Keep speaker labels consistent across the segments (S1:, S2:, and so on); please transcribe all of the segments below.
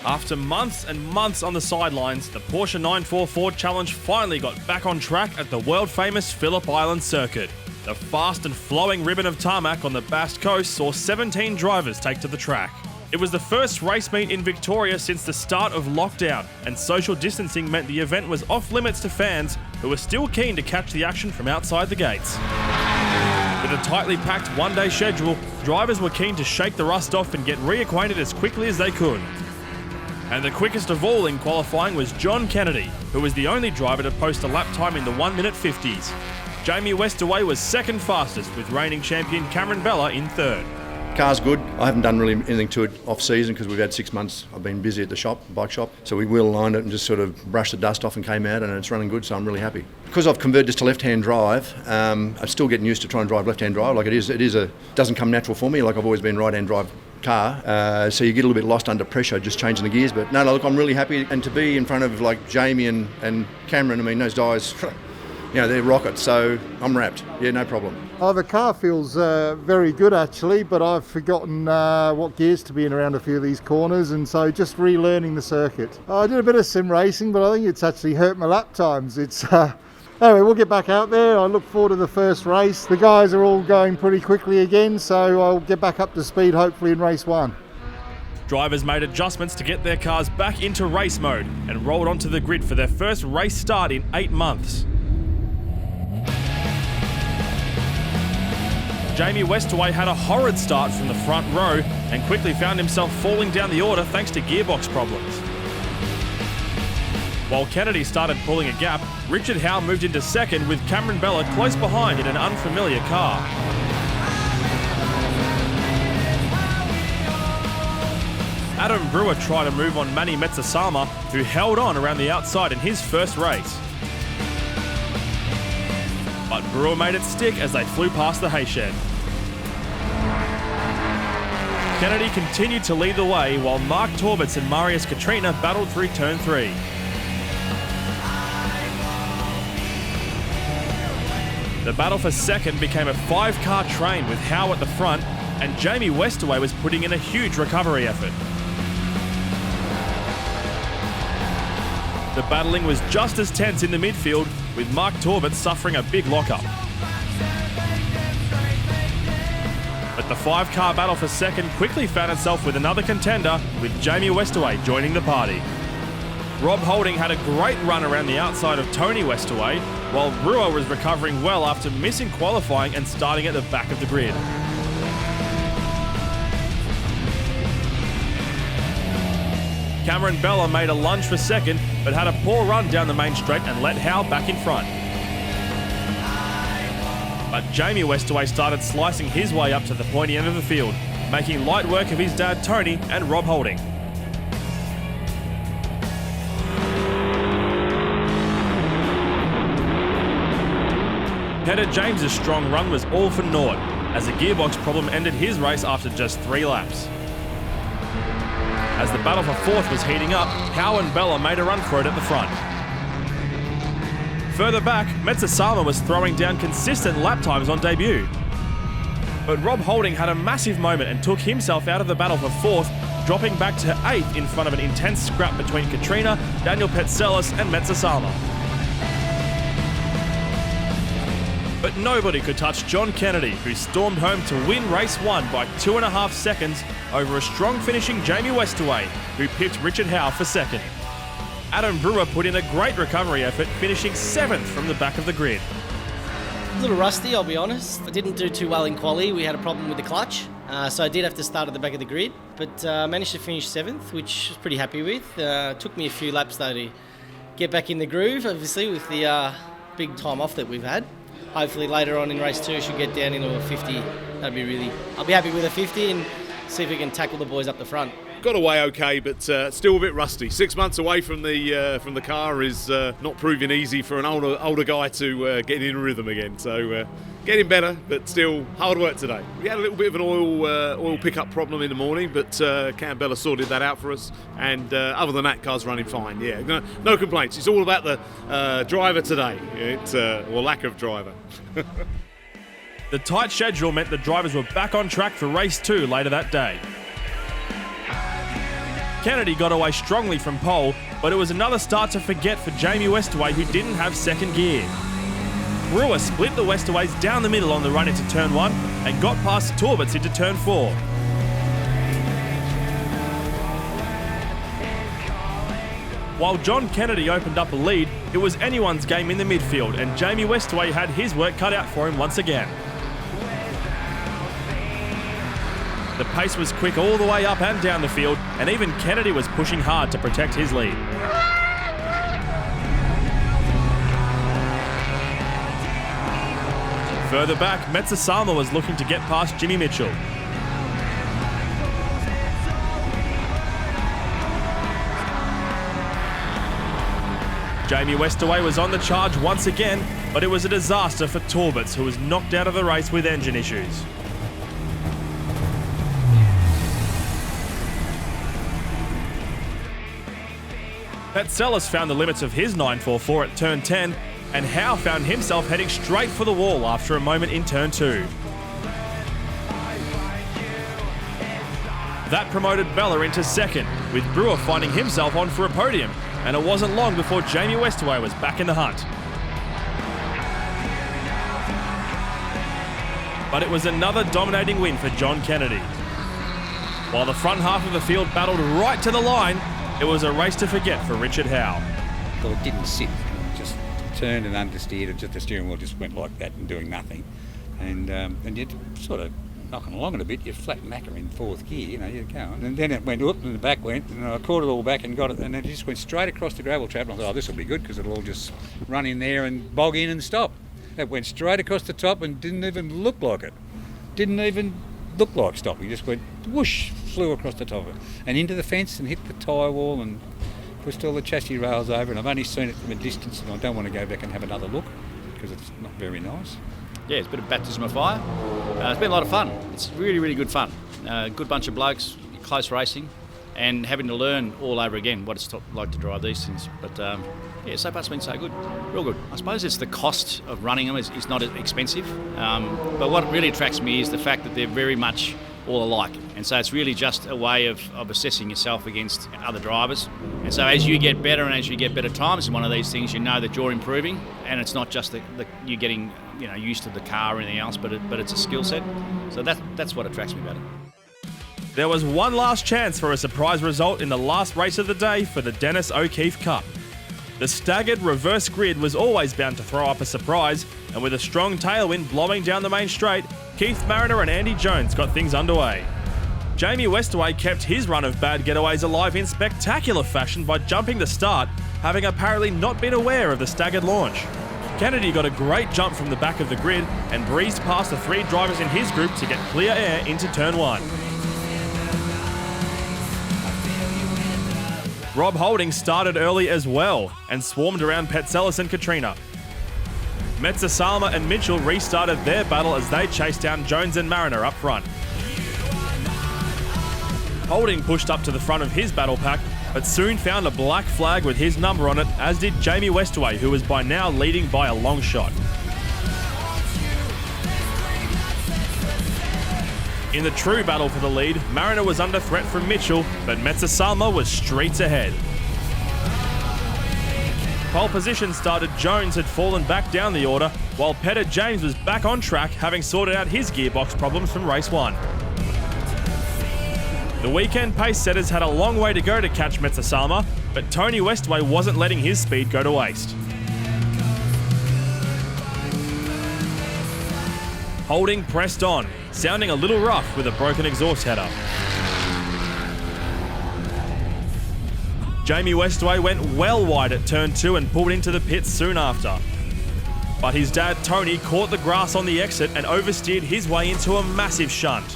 S1: After months and months on the sidelines, the Porsche 944 Ford Challenge finally got back on track at the world-famous Phillip Island circuit. The fast and flowing ribbon of tarmac on the Basque Coast saw 17 drivers take to the track. It was the first race meet in Victoria since the start of lockdown, and social distancing meant the event was off limits to fans who were still keen to catch the action from outside the gates. With a tightly packed one-day schedule, drivers were keen to shake the rust off and get reacquainted as quickly as they could. And the quickest of all in qualifying was John Kennedy, who was the only driver to post a lap time in the 1-minute 50s. Jamie Westaway was second fastest, with reigning champion Cameron Bella in third.
S2: Car's good. I haven't done really anything to it off season because we've had 6 months. I've been busy at the shop, bike shop. So we wheel aligned it and just sort of brushed the dust off and came out, and it's running good, so I'm really happy. Because I've converted this to left-hand drive, I'm still getting used to trying to drive left-hand drive. Like doesn't come natural for me. Like I've always been right-hand drive car, so you get a little bit lost under pressure just changing the gears. But no, look, I'm really happy, and to be in front of like Jamie and Cameron, I mean, those guys, you know, they're rockets, so I'm wrapped. Yeah, no problem.
S3: Oh, the car feels very good actually, but I've forgotten what gears to be in around a few of these corners, and so just relearning the circuit. I did a bit of sim racing, but I think it's actually hurt my lap times. Anyway, we'll get back out there. I look forward to the first race. The guys are all going pretty quickly again, so I'll get back up to speed hopefully in race 1.
S1: Drivers made adjustments to get their cars back into race mode and rolled onto the grid for their first race start in 8 months. Jamie Westaway had a horrid start from the front row and quickly found himself falling down the order thanks to gearbox problems. While Kennedy started pulling a gap, Richard Howe moved into second with Cameron Bella close behind in an unfamiliar car. Adam Brewer tried to move on Manny Metzasama, who held on around the outside in his first race. But Brewer made it stick as they flew past the hayshed. Kennedy continued to lead the way while Mark Torbitz and Marius Katrina battled through turn 3. The battle for second became a 5-car train with Howe at the front, and Jamie Westaway was putting in a huge recovery effort. The battling was just as tense in the midfield, with Mark Torbitz suffering a big lockup. But the 5-car battle for second quickly found itself with another contender, with Jamie Westaway joining the party. Rob Holding had a great run around the outside of Tony Westaway, while Brewer was recovering well after missing qualifying and starting at the back of the grid. Cameron Bella made a lunge for second, but had a poor run down the main straight and let Howe back in front. But Jamie Westaway started slicing his way up to the pointy end of the field, making light work of his dad Tony and Rob Holding. Peter James's strong run was all for naught, as a gearbox problem ended his race after just 3 laps. As the battle for fourth was heating up, Howe and Bella made a run for it at the front. Further back, Metzasama was throwing down consistent lap times on debut. But Rob Holding had a massive moment and took himself out of the battle for fourth, dropping back to 8th in front of an intense scrap between Katrina, Daniel Petselis and Metzasama. But nobody could touch John Kennedy, who stormed home to win race 1 by 2.5 seconds over a strong finishing Jamie Westaway, who pipped Richard Howe for second. Adam Brewer put in a great recovery effort, finishing 7th from the back of the grid.
S4: A little rusty, I'll be honest. I didn't do too well in quali. We had a problem with the clutch, so I did have to start at the back of the grid, but managed to finish 7th, which I was pretty happy with. Took me a few laps though to get back in the groove, obviously, with the big time off that we've had. Hopefully later on in race 2 I should get down into a 50. I'll be happy with a 50 and see if we can tackle the boys up the front.
S5: Got away okay, but still a bit rusty. 6 months away from the car is not proving easy for an older guy to get in rhythm again. So getting better, but still hard work today. We had a little bit of an oil pickup problem in the morning, but Cam Bella sorted that out for us. And other than that, car's running fine. Yeah, no complaints. It's all about the driver today, or lack of driver.
S1: The tight schedule meant the drivers were back on track for race 2 later that day. Kennedy got away strongly from pole, but it was another start to forget for Jamie Westaway, who didn't have second gear. Brewer split the Westaways down the middle on the run into turn 1 and got past Torberts into turn 4. While John Kennedy opened up a lead, it was anyone's game in the midfield, and Jamie Westaway had his work cut out for him once again. The pace was quick all the way up and down the field, and even Kennedy was pushing hard to protect his lead. Further back, Metza-Salma was looking to get past Jimmy Mitchell. Jamie Westaway was on the charge once again, but it was a disaster for Torberts, who was knocked out of the race with engine issues. Petzelis found the limits of his 944 at turn 10, and Howe found himself heading straight for the wall after a moment in turn 2. That promoted Bella into second, with Brewer finding himself on for a podium, and it wasn't long before Jamie Westaway was back in the hunt. But it was another dominating win for John Kennedy. While the front half of the field battled right to the line, it was a race to forget for Richard Howe.
S6: Well, it didn't sit, it just turned and understeered, and just the steering wheel just went like that and doing nothing. And you sort of knocking along it a bit, you flat macker in fourth gear, you know, you're going. And then it went up and the back went, and I caught it all back and got it, and it just went straight across the gravel trap. And I thought, oh, this will be good because it'll all just run in there and bog in and stop. It went straight across the top and didn't even look like it. Didn't even look like stopping. Just went whoosh, flew across the top of it and into the fence and hit the tyre wall and pushed all the chassis rails over. And I've only seen it from a distance, and I don't want to go back and have another look because it's not very nice.
S7: Yeah, it's a bit of baptism of fire. It's been a lot of fun. It's really, really good fun. Good bunch of blokes, close racing, and having to learn all over again what it's like to drive these things. But yeah, so far it's been so good, real good. I suppose it's the cost of running them is not expensive. But what really attracts me is the fact that they're very much all alike. And so it's really just a way of assessing yourself against other drivers. And so as you get better and as you get better times in one of these things, you know that you're improving, and it's not just you getting used to the car or anything else, but it's a skill set. So that's what attracts me about it.
S1: There was one last chance for a surprise result in the last race of the day for the Dennis O'Keefe Cup. The staggered reverse grid was always bound to throw up a surprise, and with a strong tailwind blowing down the main straight, Keith Mariner and Andy Jones got things underway. Jamie Westaway kept his run of bad getaways alive in spectacular fashion by jumping the start, having apparently not been aware of the staggered launch. Kennedy got a great jump from the back of the grid and breezed past the 3 drivers in his group to get clear air into turn 1. Rob Holding started early as well and swarmed around Petzelis and Katrina. Metza-Salma and Mitchell restarted their battle as they chased down Jones and Mariner up front. Holding pushed up to the front of his battle pack, but soon found a black flag with his number on it, as did Jamie Westaway, who was by now leading by a long shot. In the true battle for the lead, Mariner was under threat from Mitchell, but Metza-Salma was streets ahead. Pole position started Jones had fallen back down the order, while Petter James was back on track, having sorted out his gearbox problems from race 1. The weekend pace setters had a long way to go to catch Metza-Salma, but Tony Westaway wasn't letting his speed go to waste. Holding pressed on, sounding a little rough with a broken exhaust header. Jamie Westaway went well wide at turn 2 and pulled into the pits soon after. But his dad Tony caught the grass on the exit and oversteered his way into a massive shunt.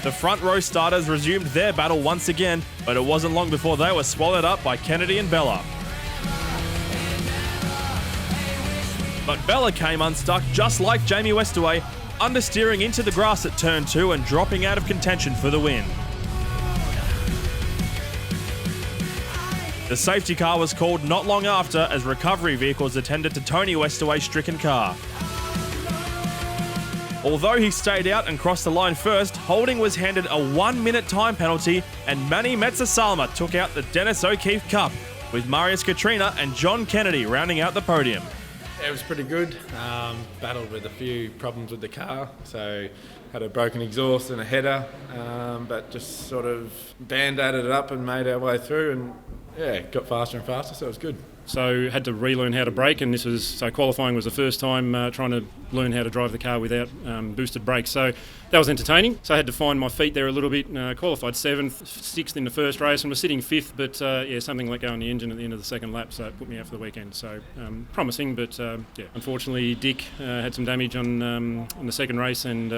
S1: The front row starters resumed their battle once again, but it wasn't long before they were swallowed up by Kennedy and Bella. But Bella came unstuck just like Jamie Westaway, understeering into the grass at turn 2 and dropping out of contention for the win. The safety car was called not long after as recovery vehicles attended to Tony Westaway's stricken car. Although he stayed out and crossed the line first, Holding was handed a 1-minute time penalty and Manny Metzasalma took out the Dennis O'Keefe Cup, with Marius Katrina and John Kennedy rounding out the podium.
S8: It was pretty good. Battled with a few problems with the car, so had a broken exhaust and a header, but just sort of band-aided it up and made our way through, and yeah, got faster and faster, so it was good.
S9: So had to relearn how to brake, and qualifying was the first time trying to learn how to drive the car without boosted brakes. So that was entertaining. So I had to find my feet there a little bit. Qualified 7th, 6th in the first race, and was sitting 5th, but something let go on the engine at the end of the second lap, so it put me out for the weekend. So promising, but unfortunately Dick had some damage on the second race, and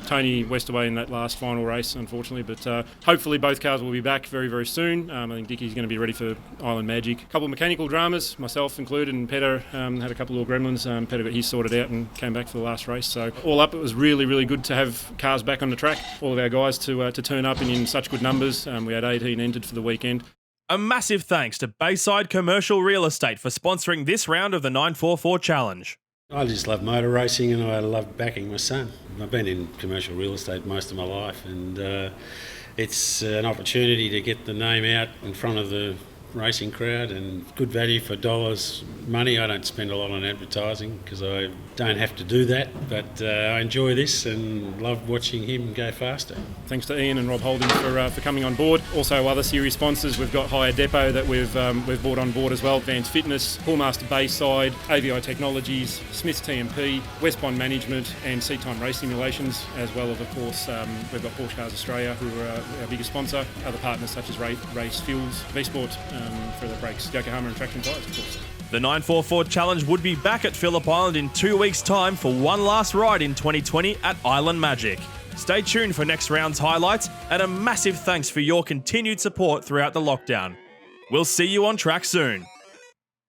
S9: Tony Westaway in that last final race, unfortunately. But hopefully both cars will be back very, very soon. I think Dickie's going to be ready for Island Magic. A couple of mechanical dramas, myself included, and Petter had a couple of little gremlins. Petter got his sorted out and came back for the last race. So all up, it was really, really good to have cars back on the track. All of our guys to turn up in such good numbers. We had 18 entered for the weekend.
S1: A massive thanks to Bayside Commercial Real Estate for sponsoring this round of the 944 Challenge.
S10: I just love motor racing, and I love backing my son. I've been in commercial real estate most of my life, and it's an opportunity to get the name out in front of the racing crowd, and good value for dollars money. I don't spend a lot on advertising because I don't have to do that, but I enjoy this and love watching him go faster.
S9: Thanks to Ian and Rob Holding for coming on board. Also other series sponsors, we've got Hire Depot that we've brought on board as well, Advanced Fitness, Poolmaster Bayside, AVI Technologies, Smith's TMP, West Bond Management and Seat Time Race Simulations, as well as of course we've got Porsche Cars Australia, who are our biggest sponsor. Other partners such as Race Fuels, V-Sport for the brakes, Yokohama and Traction Tyres of course.
S1: The 944 Challenge would be back at Phillip Island in 2 weeks' time for one last ride in 2020 at Island Magic. Stay tuned for next round's highlights, and a massive thanks for your continued support throughout the lockdown. We'll see you on track soon.